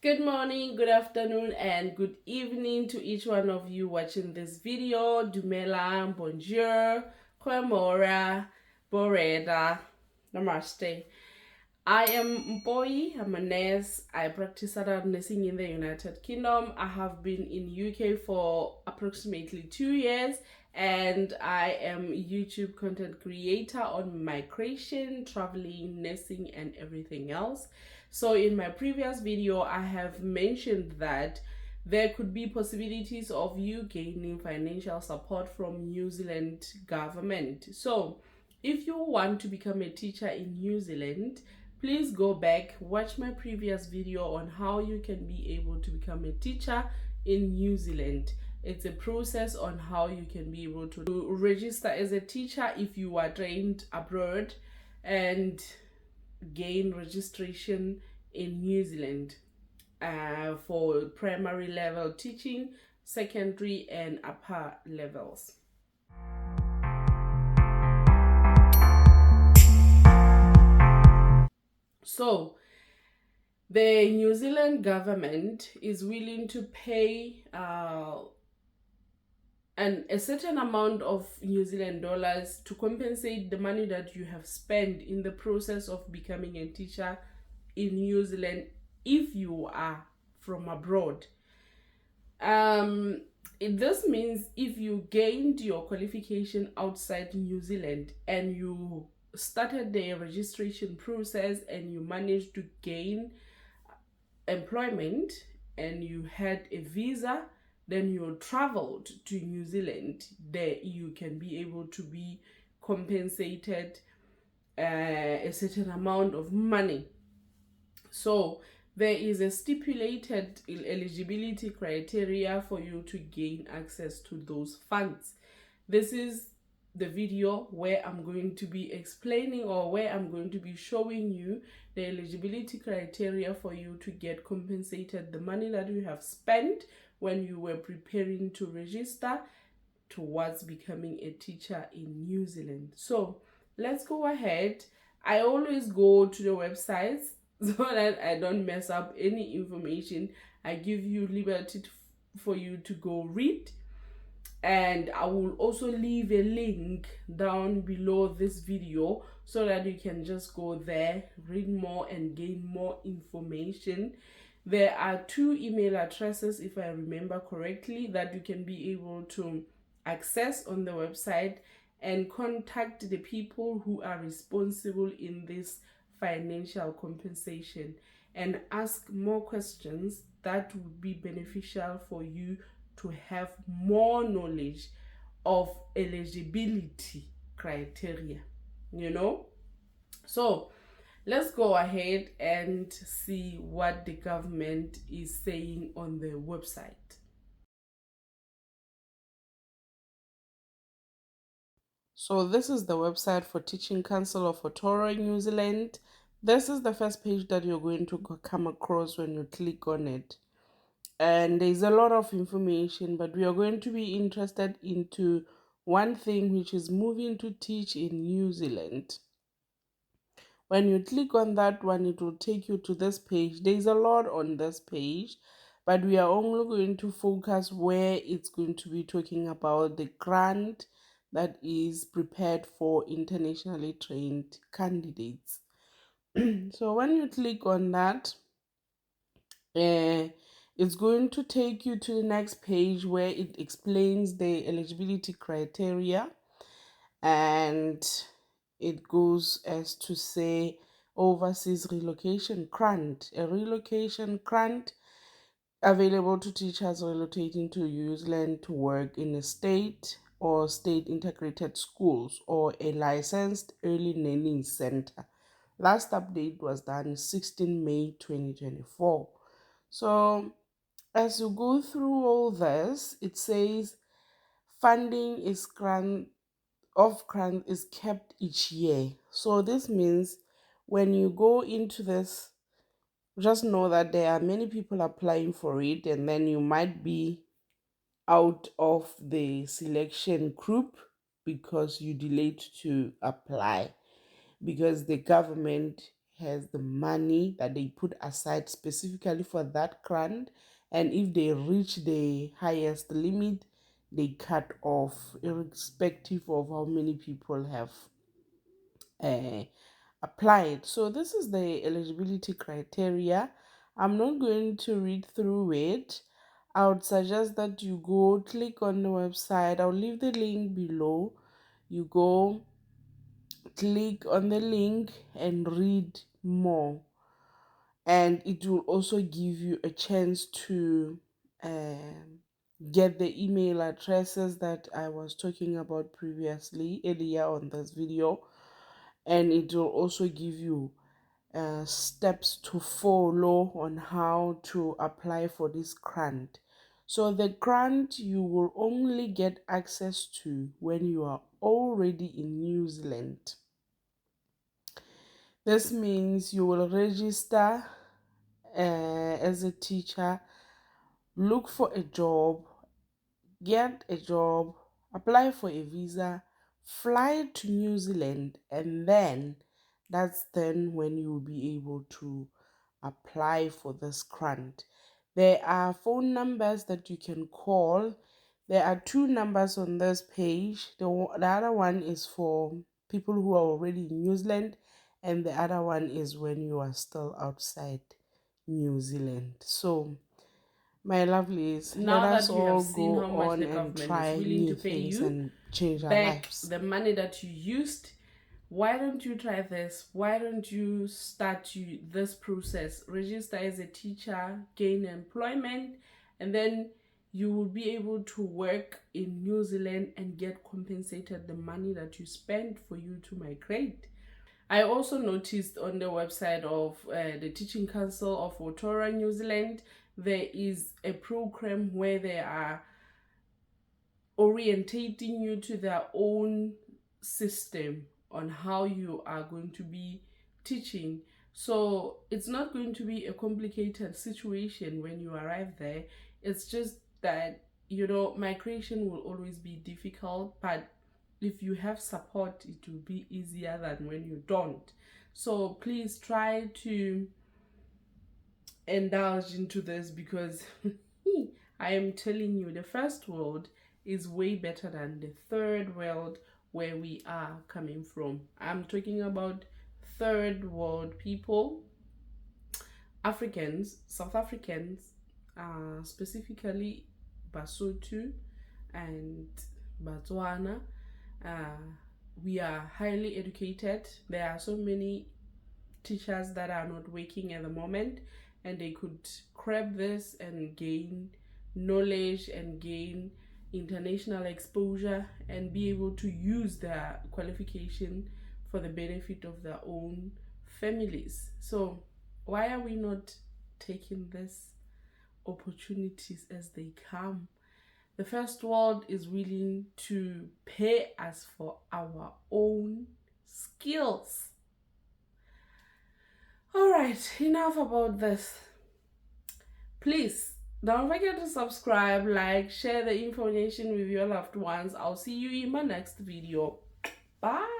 Good morning, good afternoon, and good evening to each one of you watching this video. Dumela, bonjour, Kwemora, Boreda, Namaste. I am Mpoyi, I'm a nurse. I practice adult nursing in the United Kingdom. I have been in UK for approximately 2 years, and I am a YouTube content creator on migration, traveling, nursing, and everything else. So in my previous video, I have mentioned that there could be possibilities of you gaining financial support from New Zealand government. So if you want to become a teacher in New Zealand, please go back, watch my previous video on how you can be able to become a teacher in New Zealand. It's a process on how you can be able to register as a teacher if you are trained abroad and gain registration in New Zealand for primary level teaching, secondary and upper levels. So the New Zealand government is willing to pay a certain amount of New Zealand dollars to compensate the money that you have spent in the process of becoming a teacher in New Zealand if you are from abroad. This means if you gained your qualification outside New Zealand and you started the registration process and you managed to gain employment and you had a visa, then you traveled to New Zealand, there you can be able to be compensated a certain amount of money. So there is a stipulated eligibility criteria for you to gain access to those funds. This is the video where I'm going to be explaining, or where I'm going to be showing you the eligibility criteria for you to get compensated the money that you have spent when you were preparing to register towards becoming a teacher in New Zealand. So let's go ahead. I always go to the websites so that I don't mess up any information. I give you liberty for you to go read, and I will also leave a link down below this video so that you can just go there, read more and gain more information. There are 2 email addresses, if I remember correctly, that you can be able to access on the website and contact the people who are responsible in this financial compensation and ask more questions that would be beneficial for you to have more knowledge of eligibility criteria, So let's go ahead and see what the government is saying on the website. So this is the website for Teaching Council of Aotearoa, New Zealand. This is the first page that you're going to come across when you click on it. And there's a lot of information, but we are going to be interested into one thing, which is moving to teach in New Zealand. When you click on that one, it will take you to this page. There's a lot on this page, but we are only going to focus where it's going to be talking about the grant that is prepared for internationally trained candidates. So when you click on that, it's going to take you to the next page where it explains the eligibility criteria, and it goes as to say overseas relocation grant. A relocation grant available to teachers relocating to New Zealand to work in a state or state integrated schools or a licensed early learning center. Last update was done 16 May 2024. So as you go through all this, it says funding is grant is kept each year. So this means when you go into this, just know that there are many people applying for it, and then you might be out of the selection group because you delayed to apply, because the government has the money that they put aside specifically for that grant, and if they reach the highest limit, they cut off irrespective of how many people have uh, applied. So this is the eligibility criteria. I'm not going to read through it. I would suggest that you go click on the website. I'll leave the link below. You go click on the link and read more, and it will also give you a chance to get the email addresses that I was talking about previously earlier on this video, and it will also give you steps to follow on how to apply for this grant. So the grant you will only get access to when you are already in New Zealand. This means you will register as a teacher, look for a job, get a job, apply for a visa, fly to New Zealand, and then when you will be able to apply for this grant. There are phone numbers that you can call. There are two numbers on this page. The other one is for people who are already in New Zealand, and the other one is when you are still outside New Zealand. So my lovelies, let Now us that you have all seen go how much on the and government is try willing new to pay things you and change our back lives. the money that you used, why don't you try this? Why don't you start this process? Register as a teacher, gain employment, and then you will be able to work in New Zealand and get compensated the money that you spent for you to migrate. I also noticed on the website of the Teaching Council of Autora, New Zealand, there is a program where they are orientating you to their own system on how you are going to be teaching. So it's not going to be a complicated situation when you arrive there. It's just that, migration will always be difficult, but if you have support, it will be easier than when you don't. So please try to indulge into this, because I am telling you, the first world is way better than the third world where we are coming from. I'm talking about third world people, Africans, South Africans, specifically Basotho and Botswana. Uh, we are highly educated. There are so many teachers that are not working at the moment, and they could grab this and gain knowledge and gain international exposure and be able to use their qualification for the benefit of their own families. So why are we not taking these opportunities as they come? The first world is willing to pay us for our own skills. All right, enough about this. Please don't forget to subscribe, like, share the information with your loved ones. I'll see you in my next video. Bye.